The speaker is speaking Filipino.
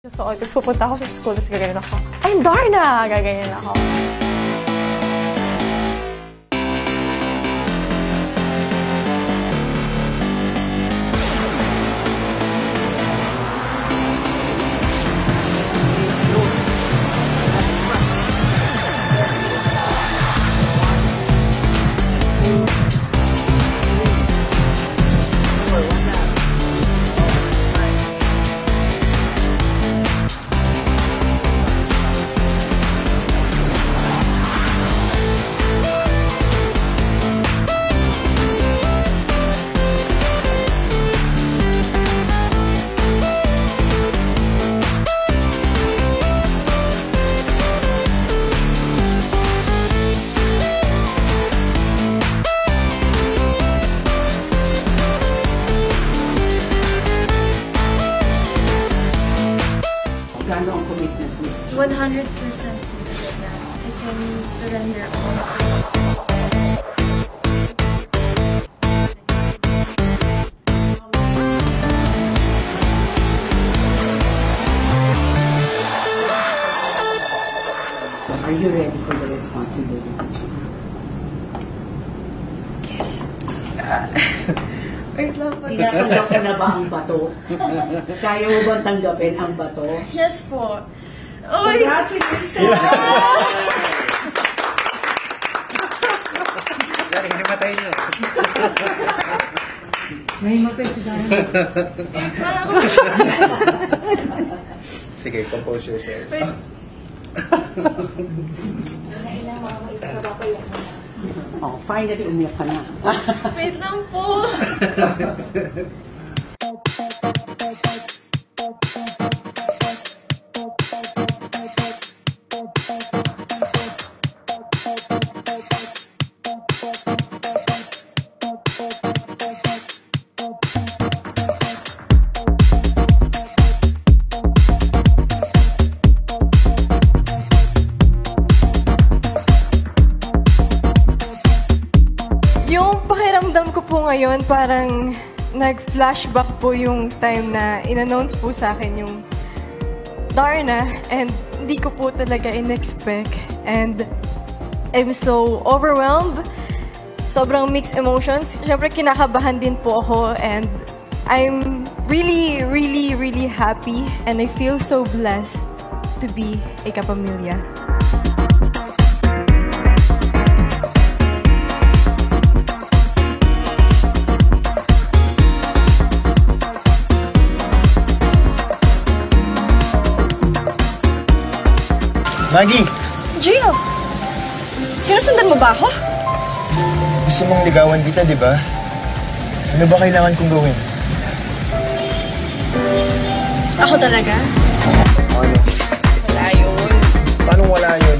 So, tapos pupunta ako sa school, tapos gaganyan ako. I'm Darna! Gaganyan ako. Gano'n ang commitment mo? 100% talaga. I can surrender all. Are you ready for the responsibility? Yes. Wait lang po. Tinatanggap ka na ba ang bato? Kaya mo bang tanggapin ang bato? Yes po. Oy! Congratulations! Dari, hinimatay niyo. Nahimatay si Dana. Sige, compose yourself. Wait. Oh, finally umiyak ka na. Wait lang po. Yung pakiramdam ko po ngayon, parang nag-flashback po yung time na in-announce po sa akin yung Darna, and hindi ko po talaga in-expect. And I'm so overwhelmed. Sobrang mixed emotions. Siyempre, kinakabahan din po ako, and I'm really, really, really happy, and I feel so blessed to be a kapamilya. Maggie! Gio! Sinusundan mo ba ako? Gusto mong ligawan kita, di ba? Ano ba kailangan kong gawin? Ako talaga? Ano? Wala yun. Paano wala yun?